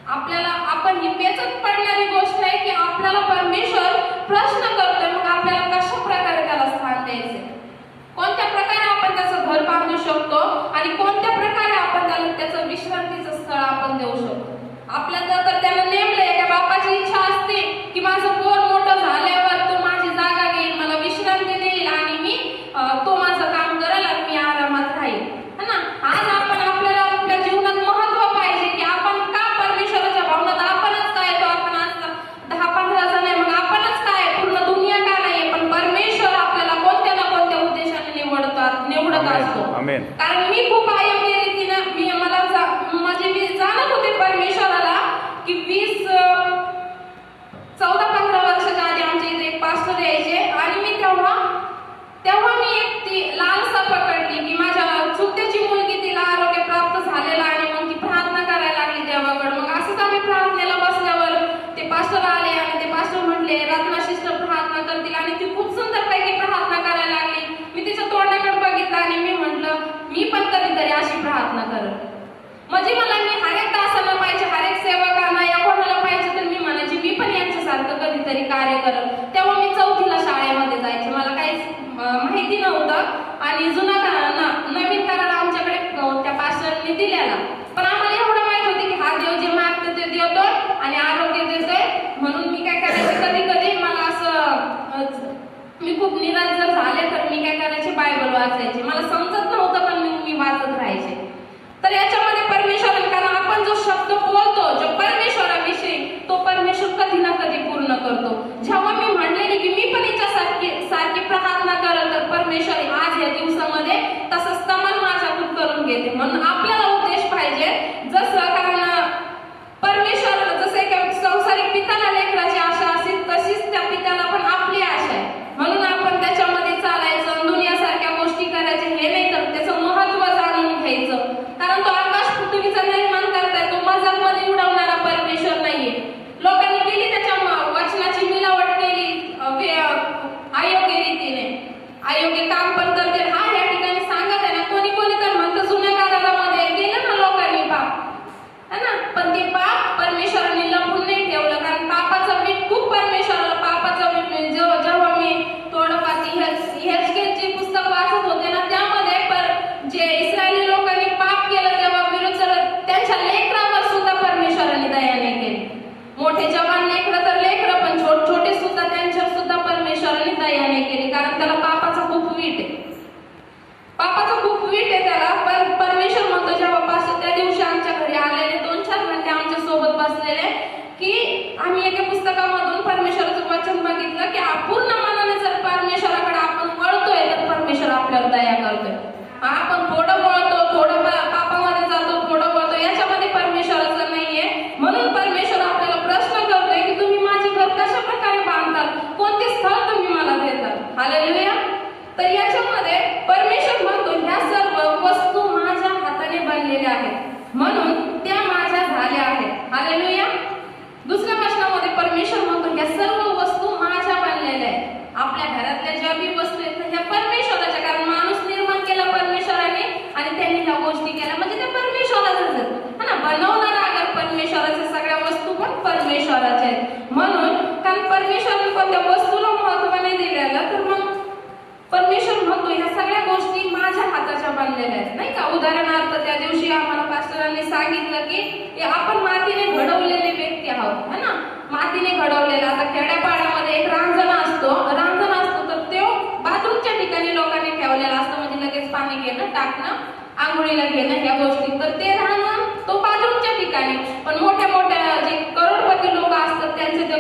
आपल्याला आपण ही पेचत पडणारी गोष्ट आहे की आपल्याला परमेश्वर प्रश्न करतोय, मग आपल्याला कशा प्रकारे त्याला स्थान द्यायचे, कोणत्या प्रकारे आपण त्याचं घर बांधू शकतो आणि कोणत्या प्रकारे आपण त्याला त्याचं विश्रांतीचं स्थळ आपण देऊ शकतो. आपल्याला तर त्याला नेमलंय, त्या बापाची इच्छा असते की माझं पोर मोठं झाल्यावर तो माझी जागा घेईल, मला विश्रांती देईल आणि मी तो माझं काम करेल आणि मी आरामात राहील, है ना. आज आपण आपल्याला आपल्या जीवनात महत्व पाहिजे की आपण का परमेश्वराच्या भावनात आपणच काय, तो आपण आज 10-15 जण आहे, मग आपणच काय, पूर्ण दुनिया का नाही, पण परमेश्वर आपल्याला कोणत्या ना कोणत्या उद्देशाने निवडत असतो. कारण मी खूप अयोग्य रीतीनं मी जाणत होते परमेश्वराला की 14-15 वर्षाच्या आधी आमच्या इथे एक पास्टर यायचे आणि मी तेव्हा मी एक ती लालसा पकडली की माझ्या चुलत्याची मुलगी तिला आरोग्य प्राप्त झालेला आणि मग ती प्रार्थना करायला लागली देवाकडे. मग असंच आम्ही प्रार्थनेला बसल्यावर ते पास्टर आले आणि ते पास्टर म्हटले रत्ना सिस्टर प्रार्थना करतील आणि ती खूप सुंदरपैकी प्रार्थना करायला लागली. मी तिच्या तोंडाकडे बघितलं आणि मी म्हटलं मी पण कधीतरी अशी प्रार्थना करेन. म्हणजे मला मी हरेक तासाला पाहिजे, हरेक सेवकांना या कोणाला पाहिजे तर मी म्हणायची मी पण यांच्यासारखं कधीतरी कार्य करेन. तेव्हा मी 4थीला शाळेमध्ये जायचे, मला काहीच माहिती नव्हतं आणि नवीन करार आमच्याकडे त्या पास्टरने दिलेला, पण आम्हाला एवढं माहित होते की हा देव जे मागतो ते देतो आणि आरोग्य देतोय. म्हणून मी काय करायचे, कधी कधी मला असं मी खूप निराश जर झाले तर मी काय करायचे, बायबल वाचायचे. मला समजत नव्हतं पण मी वाचत राहायचे. तर याच्यामध्ये परमेश्वर, कारण आपण जो शब्द बोलतो जो परमेश्वराविषयी, तो परमेश्वर कधी ना कधी पूर्ण करतो. जेव्हा मी म्हणलेली की मी पण सारखी प्रार्थना करत तर परमेश्वर आज या दिवसामध्ये तसं स्तमन माझ्याकडून करून घेते. म्हणून आपल्याला उद्देश पाहिजे, जसं कारण परमेश्वर जसं एका संसारिक पित्याला लेकराची आशा असेल तशीच त्या पित्याला पण आपली आशा आहे. म्हणून आपण त्याच्यामध्ये चालायचं, दुनियासारख्या गोष्टी करायच्या हे नाही तर त्याचं महत्व जाणून घ्यायचं. कारण तो आकाश पृथ्वीचा निर्माण करताय, तो मजाकमध्ये उडवणारा परमेश्वर नाहीये. लोकांनी केली त्याच्या वचनाची मिलावट केली अयोग्य रीतीने, अयोग्य काम पण करते. हा या ठिकाणी सांगत आहे ना, कोणी तर म्हणतं जुन्या करारामध्ये केलं ना लोकांनी पाप, है ना, पण ते पाप परमेश्वराने लपून नाही ठेवलं. कारण पापाचं मीठ खूप परमेश्वराला, पापाचं मीठ जेव्हा मी थोडंफार हेजकेलची पुस्तक वाचत होते ना, त्यामध्ये जे इस्रायली लोकांनी पाप केलं तेव्हा विरुद्ध त्यांच्या लेकरावर सुद्धा परमेश्वराने दया नाही केली. मोठे जवान लेकरं तर लेकरं, पण छोटे सुद्धा त्यांच्यावर सुद्धा परमेश्वराने दया नाही केली. कारण त्याला पापाचा खूप वीट आहे, त्याला. पण परमेश्वर म्हणतो, जेव्हा पासून त्या दिवशी आमच्या घरी आलेले 2-4 घंटे आमच्या सोबत बसलेले की आम्ही एका पुस्तकामधून परमेश्वराचं वचन बघितलं की पूर्ण मनाने जर परमेश्वराकडे आपण वळतोय तर परमेश्वर आपल्यावर दया करतोय. आपण थोडं वळतो, थोडं पापामध्ये जातो, थोडं वळतो, याच्यामध्ये परमेश्वराचं नाहीये. म्हणून परमेश्वर आपल्याला प्रश्न करतोय की तुम्ही माझे घर कशा प्रकारे बांधतात, कोणते स्थळ तुम्ही मला देतात. हालेलुया. तर याच्यामध्ये परमेश्वर म्हणतो ह्या सर्व वस्तू माझ्या हाताने बनलेल्या आहेत म्हणून त्या माझ्या झाल्या आहेत. हालेलुया. दुसऱ्या वचनामध्ये परमेश्वर म्हणतो ह्या सर्व वस्तू माझ्या बनलेल्या आहेत. आपल्या घरातल्या ज्या बी वस्तू आहेत ह्या परमेश्वराच्या, कारण माणूस निर्माण केला परमेश्वराने आणि त्यांनी ह्या गोष्टी केल्या, म्हणजे त्या परमेश्वराच्याच आहेत, है ना. बनवणारा अगर परमेश्वराच्या, सगळ्या वस्तू पण परमेश्वराच्या आहेत. म्हणून कारण परमेश्वराने कोणत्या वस्तूला महत्व नाही दिलेलं, तर मग परमेश्वर म्हणतो ह्या सगळ्या गोष्टी माझ्या हाताच्या बनलेल्या आहेत, नाही का. उदाहरणार्थ त्या दिवशी आम्हाला पास्टरांनी सांगितलं की आपण मातीने घडवलेले व्यक्ती आहोत, है ना. मातीने घडवलेला. आता खेड्यापाड्यामध्ये एक रांजण असतो तर तो बाथरूमच्या ठिकाणी लोकांनी ठेवलेला असतो, म्हणजे लगेच पाणी घेणं, टाकणं, आंघोळीला घेणं ह्या गोष्टी. तर ते राहणं तो बाथरूमच्या ठिकाणी. पण मोठ्या जे करोडपती लोक असतात त्यांचे ते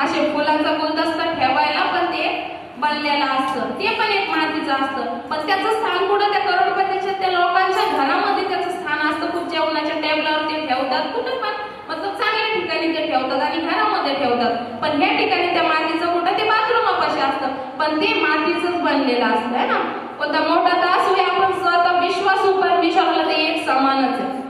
असे फुलांचा गुलदस्ता ठेवायला पण ते बनलेलं असतं, ते पण एक मातीचं असतं. पण त्याचं स्थान कुठं, त्या करोडपतीच्या त्या लोकांच्या घरामध्ये त्याचं स्थान असतं. खूप जेवणाच्या टेबलावर ते ठेवतात, कुठं पण मतलब चांगल्या ठिकाणी ते ठेवतात आणि घरामध्ये ठेवतात. पण ह्या ठिकाणी त्या मातीचं कुठं, ते बाथरूमापाशी असतं, पण ते मातीचंच बनलेलं असतं, है ना. कोणता मोठा दास होई, आपण स्वतः विश्वासू परमेश्वराला ते एक समानच आहे.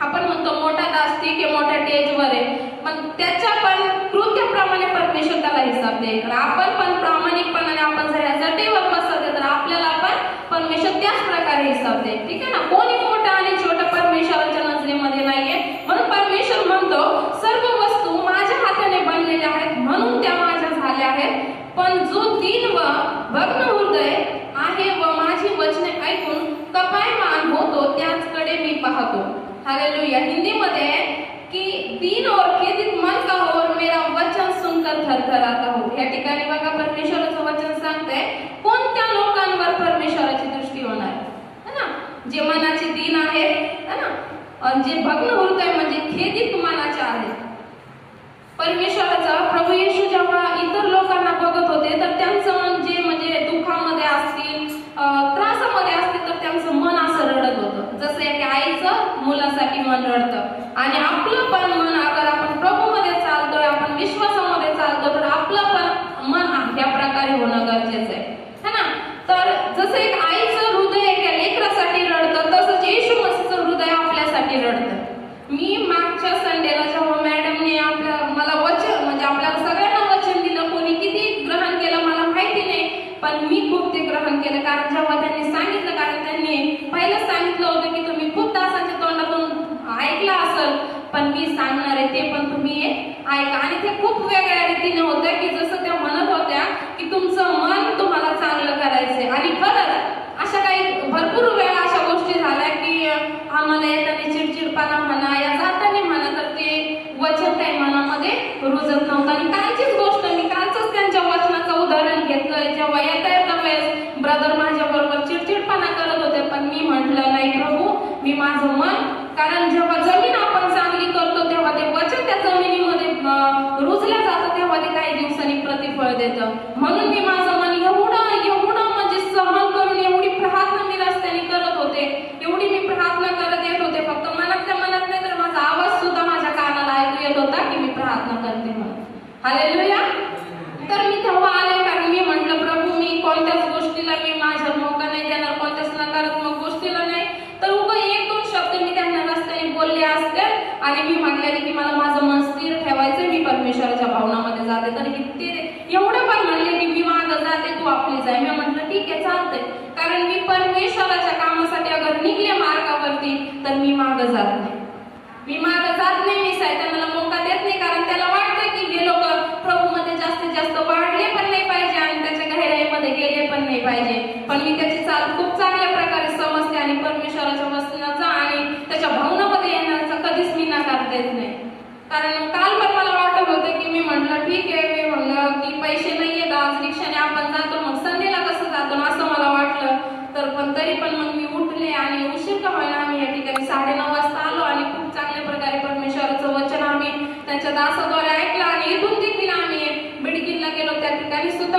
आपण म्हणतो मोठा दास ठीक आहे, मोठ्या स्टेजवर आहे, पण त्याच्या पण कृत्याप्रमाणे परमेश्वर त्याला हिसाब देईल. तर आपण पण प्रामाणिकपणाने आपण जर या जटेवर बसत तर आपल्याला पण परमेश्वर त्याच प्रकारे हिसाब देईल, ठीक आहे ना. कोणी मोठा आणि छोटा परमेश्वराच्या नजरेमध्ये नाहीये. म्हणून परमेश्वर म्हणतो पण जो दीन व भग्न हृदय आहे व माझी वचने ऐकून कपायमान होतो त्याचकडे मी पाहतो. हालेलुया. हिंदीमध्ये की दीन और खेदित मन का हो और मेरा वचन सुनकर थरथराता हो. या ठिकाणी बघा परमेश्वराचं वचन सांगते कोणत्या लोकांवर परमेश्वराची दृष्टी होणार है ना, जे मनाचे दीन आहेत है ना, आणि जे भग्न हृदय म्हणजे खेदित मनाचे आहेत. परमेश्वराचा प्रभू येशू जेव्हा इतर लोकांना बघत होते तर त्यांचं मन जे म्हणजे दुःखामध्ये असतील त्रासामध्ये असतील तर त्यांचं मन असं रडत होतं, जसं एक आईचं मुलासाठी मन रडतं. आणि आपलं पण मन अगर आपण प्रभूमध्ये चालतोय, आपण विश्वासामध्ये चालतो, तर आपलं पण मन या प्रकारे होणं गरजेचं आहे है ना. तर जसं एक आईचं हृदय एका लेकरासाठी रडतं तसंच येशू मसीहचं हृदय आपल्यासाठी रडतं. मी मागच्या संडेला जेव्हा मॅडमने मला वचन म्हणजे आपल्याला सगळ्यांना वचन दिलं, कोणी किती ग्रहण केलं मला माहिती नाही, पण मी खूप ते ग्रहण केलं. कारण जेव्हा त्यांनी सांगितलं, कारण त्यांनी पहिलं सांगितलं होतं की तुम्ही खूप तासांच्या तोंडातून ऐकलं असेल, पण मी सांगणार आहे ते पण तुम्ही ऐका. आणि ते खूप वेगळ्या रीतीने होतं की जसं त्या म्हणत होत्या की तुमचं मन तुम्हाला चांगलं करायचंय. आणि खरंच अशा काही भरपूर वेळा अशा गोष्टी झाल्या की आम्हाला येताना चिडचिडपणा म्हणा या जाताना म्हणा तर ते वचन काही मनामध्ये रुजत नव्हतं. आणि कालचीच गोष्ट मी कालच त्यांच्या वचनाचं उदाहरण घेतलंय. जेव्हा येता वेळेस ब्रदर माझ्या बरोबर चिडचिडपणा करत होते, पण मी म्हटलं नाही प्रभू, मी माझं मन, कारण जेव्हा जमीन आपण चांगली करतो तेव्हा ते वचन त्या जमिनीमध्ये रुजलं जातं, तेव्हा ते काही दिवसांनी प्रतिफळ देतं. म्हणून मी माझं मन एवढं म्हणजे सहन करून एवढी प्रार्थना मी रस्त्याने करत होते, एवढी मी प्रार्थना करत येत होते. फक्त मनातल्या मनात नाही तर माझा आवाज सुद्धा माझ्या कानाला ऐकू येत होता की मी प्रार्थना करते म्हणून. हालेलुया. तर मी तेव्हा आले, कारण मी म्हटलं प्रभू मी कोणत्याच गोष्टीला मी माझ्या मोका नाही देणार, कोणत्याच नकारात्मक गोष्टीला नाही. तर उगा एक दोन शब्द मी त्यांना रस्त्याने बोलले असते आणि मी म्हटलेले की मला माझं मन स्थिर ठेवायचं, मी परमेश्वराच्या भावनामध्ये जाते. तर ते एवढं पण म्हणले की मी मागं जाते, तू आपली जाय. मी म्हटलं ठीक आहे चालतंय, कारण मी परमेश्वराच्या कामासाठी अगर निघले मार्गावरती तर मी मागं जात नाही. मी सैतानाला मोका देत नाही, कारण त्याला वाटतं की हे लोक प्रभूमध्ये जास्तीत जास्त वाढले पण नाही पाहिजे आणि त्याच्या गहिराईमध्ये गेले पण नाही पाहिजे. पण मी त्याची चाल खूप चांगल्या प्रकारे समजते आणि परमेश्वराच्या वचनाचा आणि त्याच्या भावनामध्ये येण्याचा कधीच मी नकार देत नाही. कारण काल पण मला वाटत होतं की मी म्हटलं ठीक आहे, मी म्हणलं की पैसे नाहीयेत आज रिक्षाने आपण जातो, मग संडेला कसं जातो असं मला वाटलं. तर पण तरी पण मग मी उठले आणि उशीर का व्हायला आम्ही या ठिकाणी 9:30 वाजता आलो आणि खूप चांगल्या प्रकारे परमेश्वराचं वचन आम्ही त्यांच्या दासाद्वारे ऐकलं. आणि इथून देखील आम्ही बिडकीनला गेलो, त्या ठिकाणी सुद्धा